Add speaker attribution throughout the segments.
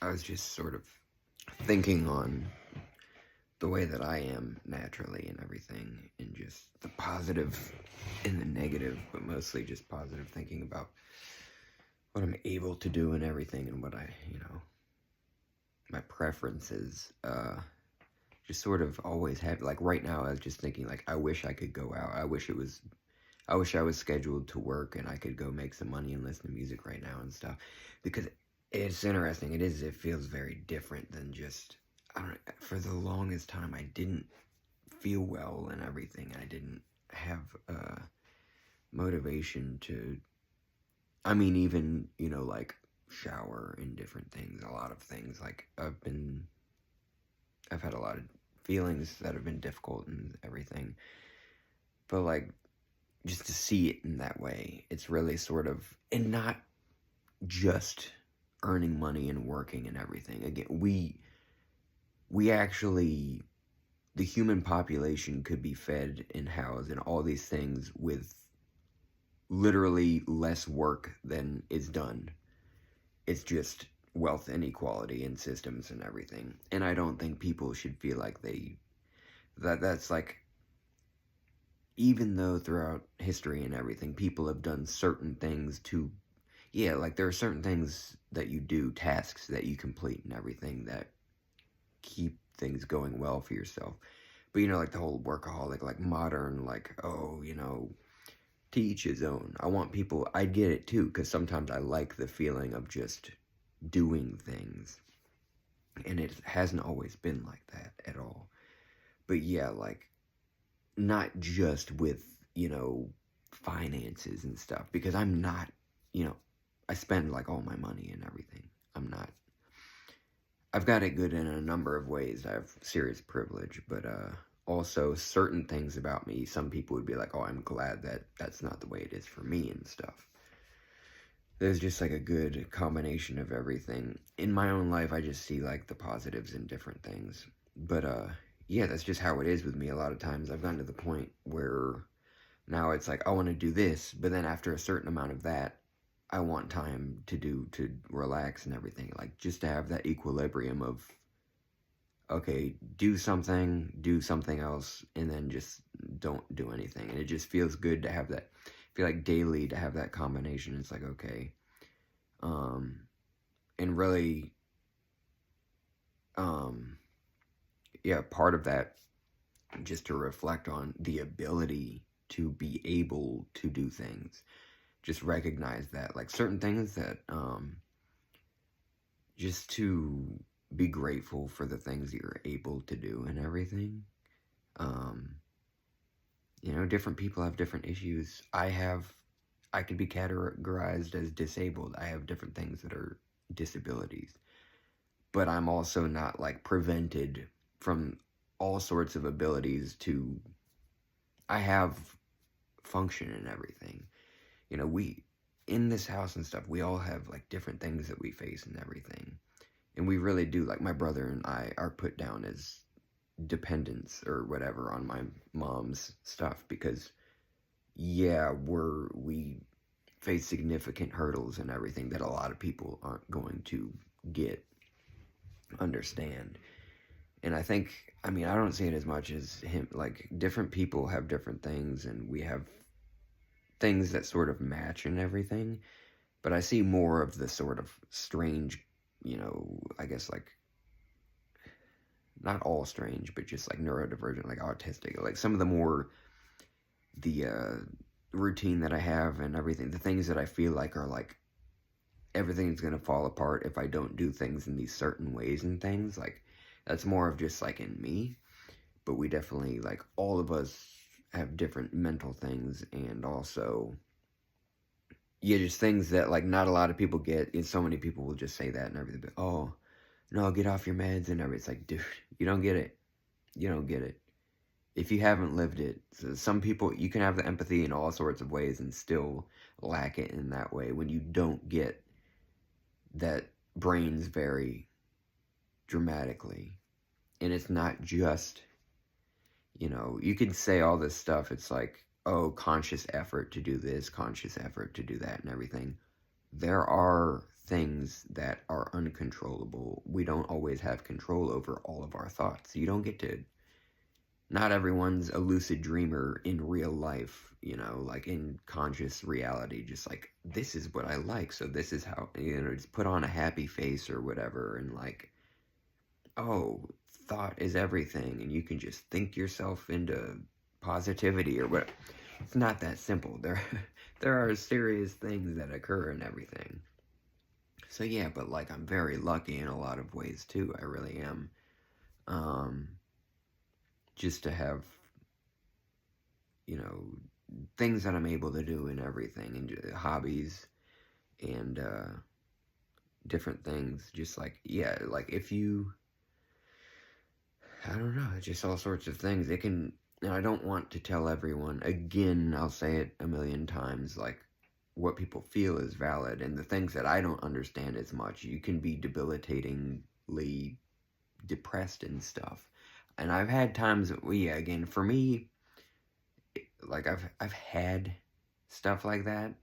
Speaker 1: I was just sort of thinking on the way that I am naturally and everything, and just the positive and the negative, but mostly just positive, thinking about what I'm able to do and everything, and what my preferences, just sort of always have, like right now I was just thinking, like, I wish I could go out, I wish I was scheduled to work and I could go make some money and listen to music right now and stuff, because it's interesting, it feels very different than just, I don't know, for the longest time I didn't feel well and everything, I didn't have, motivation to, I mean, even, like, shower and different things, a lot of things, like, I've had a lot of feelings that have been difficult and everything, but, like, just to see it in that way, it's really sort of, and not just earning money and working and everything. Again, we actually, the human population could be fed and housed and all these things with literally less work than is done. It's just wealth inequality and systems and everything. And I don't think people should feel like that's like, even though throughout history and everything, people have done certain things to, yeah, like there are certain things that you do, tasks that you complete and everything that keep things going well for yourself. But like the whole workaholic, like modern, like, oh, to each his own. I get it too, because sometimes I like the feeling of just doing things. And it hasn't always been like that at all. But yeah, like, not just with, finances and stuff, because I'm not, I spend like all my money and everything. I've got it good in a number of ways. I have serious privilege, but also certain things about me, some people would be like, oh, I'm glad that that's not the way it is for me and stuff. There's just like a good combination of everything. In my own life, I just see like the positives in different things. But yeah, that's just how it is with me. A lot of times I've gotten to the point where now it's like, I want to do this, but then after a certain amount of that, I want time to relax and everything. Like, just to have that equilibrium of, okay, do something else, and then just don't do anything. And it just feels good to have that, I feel like daily to have that combination. It's like, okay, and really, yeah, part of that, just to reflect on the ability to be able to do things. Just recognize that, like, certain things that, just to be grateful for the things you're able to do and everything. Um, different people have different issues. I could be categorized as disabled. I have different things that are disabilities. But I'm also not, like, prevented from all sorts of abilities to, I have function and everything. We, in this house and stuff, we all have, like, different things that we face and everything. And we really do, like, my brother and I are put down as dependents or whatever on my mom's stuff, because, yeah, we face significant hurdles and everything that a lot of people aren't going to understand. And I think, I mean, I don't see it as much as him, like, different people have different things, and we have things that sort of match and everything, but I see more of the sort of strange, I guess, like, not all strange, but just like neurodivergent, like autistic, like some of the more, the routine that I have and everything, the things that I feel like are like, everything's gonna fall apart if I don't do things in these certain ways and things, like, that's more of just like in me. But we definitely, like, all of us have different mental things, and also, yeah, just things that, like, not a lot of people get. And so many people will just say that and everything, but, oh, no, get off your meds and everything. It's like, dude, you don't get it. You don't get it. If you haven't lived it. So some people, you can have the empathy in all sorts of ways and still lack it in that way when you don't get that brains vary dramatically. And it's not just, you can say all this stuff. It's like, oh, conscious effort to do this, conscious effort to do that and everything. there are things that are uncontrollable. We don't always have control over all of our thoughts. You don't get to, not everyone's a lucid dreamer in real life, like in conscious reality, just like, this is what I like, so this is how, just put on a happy face or whatever, and like, oh, thought is everything, and you can just think yourself into positivity or what. It's not that simple. There are serious things that occur in everything. So yeah, but like, I'm very lucky in a lot of ways too. I really am. Um, just to have, things that I'm able to do and everything, and hobbies and different things. Just like, yeah, like if you, I don't know, just all sorts of things. It can, and I don't want to tell everyone, again, I'll say it a million times, like, what people feel is valid, and the things that I don't understand as much, you can be debilitatingly depressed and stuff. And I've had times, well, yeah, again, for me, like, I've had stuff like that,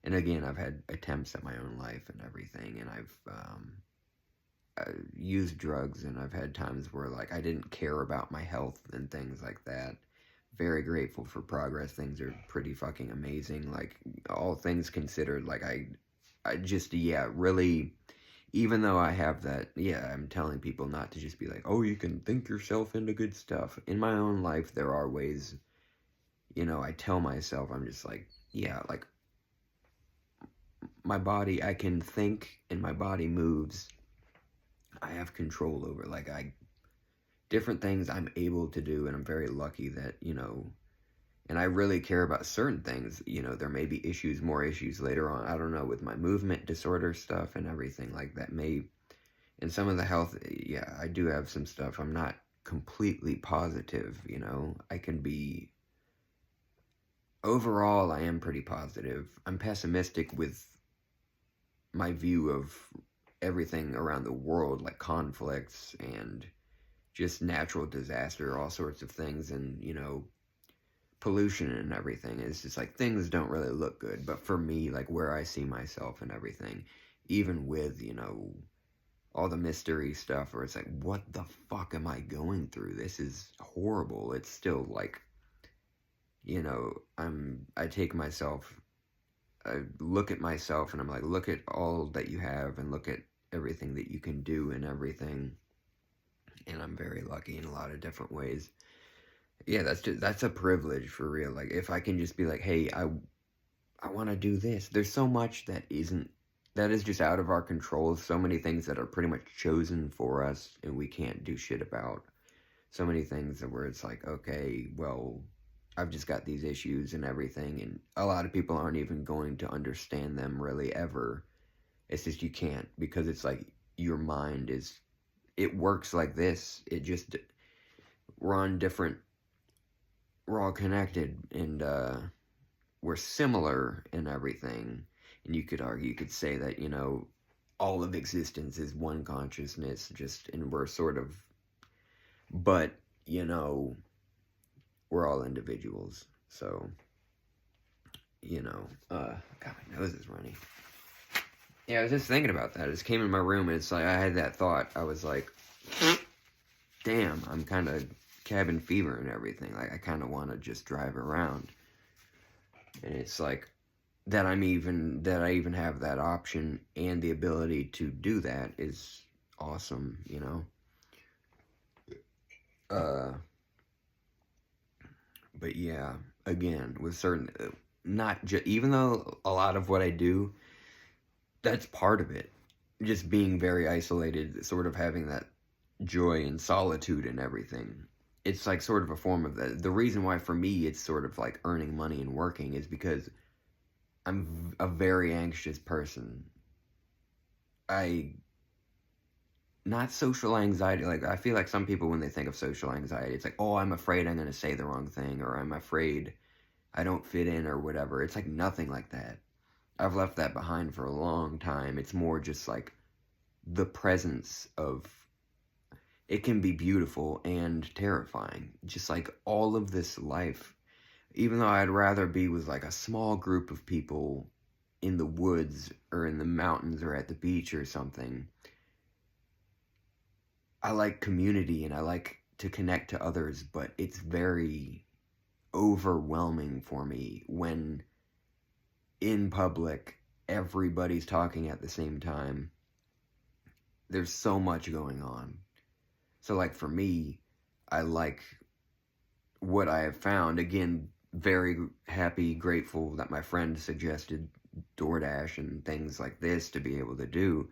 Speaker 1: and again, I've had attempts at my own life and everything, and I used drugs, and I've had times where, like, I didn't care about my health and things like that. Very grateful for progress. Things are pretty fucking amazing. Like, all things considered, like, I just, yeah, really, even though I have that, yeah, I'm telling people not to just be like, oh, you can think yourself into good stuff. In my own life, there are ways, I tell myself, I'm just like, yeah, like, my body, I can think, and my body moves. I have control over, like, different things I'm able to do, and I'm very lucky that, and I really care about certain things. There may be more issues later on, I don't know, with my movement disorder stuff and everything like that, and some of the health, yeah, I do have some stuff. I'm not completely positive, I can be, overall, I am pretty positive. I'm pessimistic with my view of everything around the world, like conflicts and just natural disaster, all sorts of things, and, pollution and everything. It's just like, things don't really look good. But for me, like, where I see myself and everything, even with, all the mystery stuff, where it's like, what the fuck am I going through? This is horrible. It's still like, I take myself, I look at myself, and I'm like, look at all that you have, and look at everything that you can do and everything. And I'm very lucky in a lot of different ways. Yeah, that's a privilege for real. Like, if I can just be like, hey, I want to do this. There's so much that is just out of our control. So many things that are pretty much chosen for us, and we can't do shit about. So many things where it's like, okay, well, I've just got these issues and everything, and a lot of people aren't even going to understand them really ever. It's just, you can't, because it's like, your mind is, it works like this. It just, we're all connected, and we're similar in everything. And you could say that, all of existence is one consciousness, and we're sort of, but, we're all individuals. So, God, my nose is running. Yeah, I was just thinking about that. I just came in my room, and it's like, I had that thought. I was like, damn, I'm kind of cabin fever and everything. Like, I kind of want to just drive around. And it's like, that I even have that option and the ability to do that is awesome, But yeah, again, with certain, not just, even though a lot of what I do, that's part of it. Just being very isolated, sort of having that joy and solitude and everything. It's like sort of a form of that. The reason why for me it's sort of like earning money and working is because I'm a very anxious person. Not social anxiety. Like, I feel like some people, when they think of social anxiety, it's like, oh, I'm afraid I'm going to say the wrong thing, or I'm afraid I don't fit in, or whatever. It's like nothing like that. I've left that behind for a long time. It's more just like the presence of, it can be beautiful and terrifying. Just like all of this life, even though I'd rather be with like a small group of people, in the woods or in the mountains or at the beach or something. I like community and I like to connect to others, but it's very overwhelming for me when in public everybody's talking at the same time. There's so much going on. So, like, for me, I like what I have found. Again, very happy, grateful that my friend suggested DoorDash and things like this to be able to do.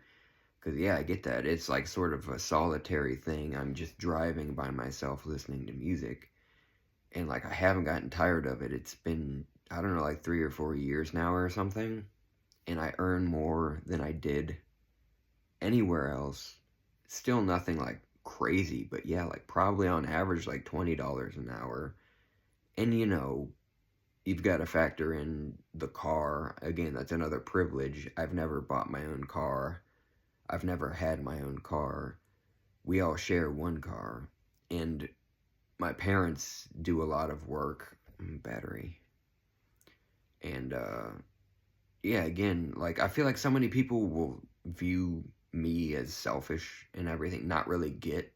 Speaker 1: Because, yeah, I get that. It's like sort of a solitary thing. I'm just driving by myself listening to music. And, like, I haven't gotten tired of it. It's been, I don't know, like 3 or 4 years now or something. And I earn more than I did anywhere else. Still nothing like crazy, but yeah, like probably on average like $20 an hour. And you've got to factor in the car. Again, that's another privilege. I've never bought my own car. I've never had my own car. We all share one car. And my parents do a lot of work. Battery. And yeah, again, like I feel like so many people will view me as selfish and everything, not really get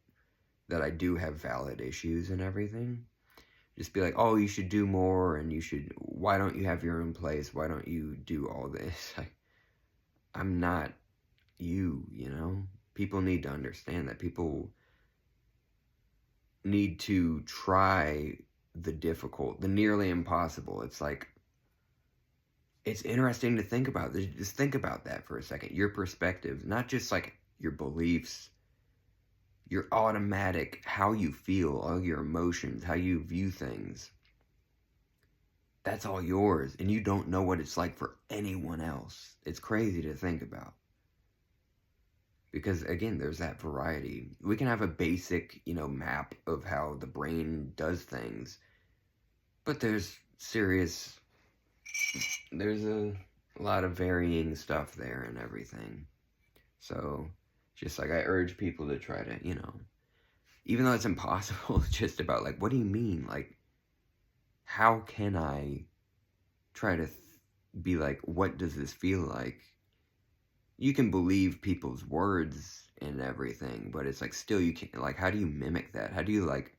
Speaker 1: that I do have valid issues and everything. Just be like, oh, you should do more, and why don't you have your own place? Why don't you do all this? I'm not you. People need to understand that. People need to try the difficult, the nearly impossible. It's like, it's interesting to think about. Just think about that for a second. Your perspective, not just like your beliefs, your automatic, how you feel, all your emotions, how you view things. That's all yours, and you don't know what it's like for anyone else. It's crazy to think about. Because again, there's that variety. We can have a basic, map of how the brain does things, but there's a lot of varying stuff there and everything. So, just like I urge people to try to, even though it's impossible, it's just about like, what do you mean? Like, how can I try to be like, what does this feel like? You can believe people's words and everything, but it's like, still, you can't, like, how do you mimic that? How do you, like,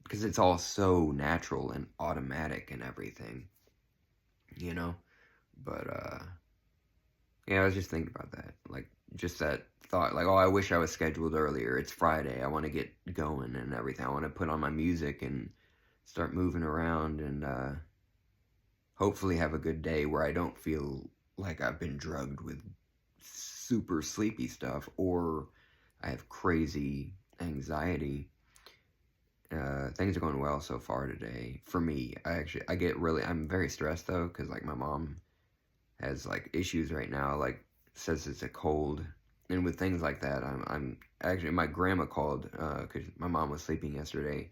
Speaker 1: because it's all so natural and automatic and everything, you know? But, yeah, I was just thinking about that. Like, just that thought, like, oh, I wish I was scheduled earlier. It's Friday. I want to get going and everything. I want to put on my music and start moving around and hopefully have a good day where I don't feel like I've been drugged with super sleepy stuff or I have crazy anxiety. Things are going well so far today. For me, I'm very stressed though, because like my mom has like issues right now, like says it's a cold. And with things like that, I'm actually, my grandma called, because my mom was sleeping yesterday,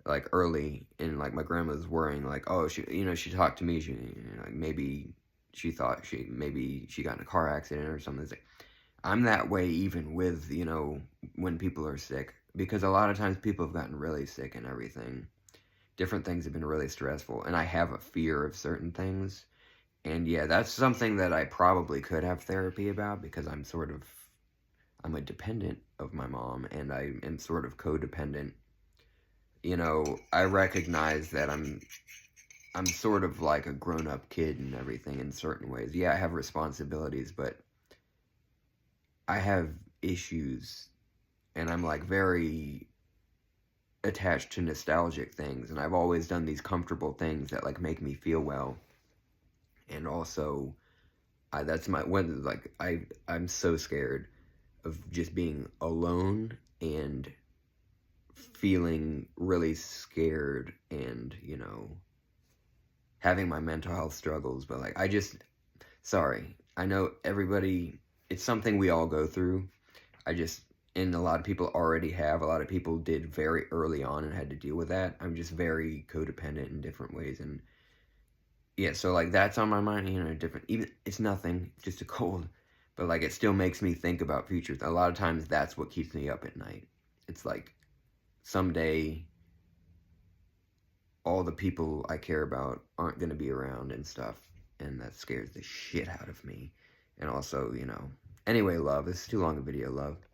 Speaker 1: like early, and like my grandma was worrying, like, oh, she talked to me, like maybe she thought maybe she got in a car accident or something. It's like, I'm that way even with, when people are sick, because a lot of times people have gotten really sick and everything. Different things have been really stressful, and I have a fear of certain things. And yeah, that's something that I probably could have therapy about, because I'm a dependent of my mom, and I am sort of codependent. I recognize that I'm sort of like a grown-up kid and everything in certain ways. Yeah, I have responsibilities, but I have issues, and I'm like very attached to nostalgic things, and I've always done these comfortable things that like make me feel well. And also, that's my one, like I'm so scared of just being alone and feeling really scared and, having my mental health struggles. But like, sorry, I know everybody, it's something we all go through. And a lot of people already have, a lot of people did very early on and had to deal with that. I'm just very codependent in different ways. And yeah, so like that's on my mind, even, it's nothing, just a cold, but like it still makes me think about futures. A lot of times that's what keeps me up at night. It's like someday all the people I care about aren't going to be around and stuff. and that scares the shit out of me. And also, anyway, love, this is too long a video, love.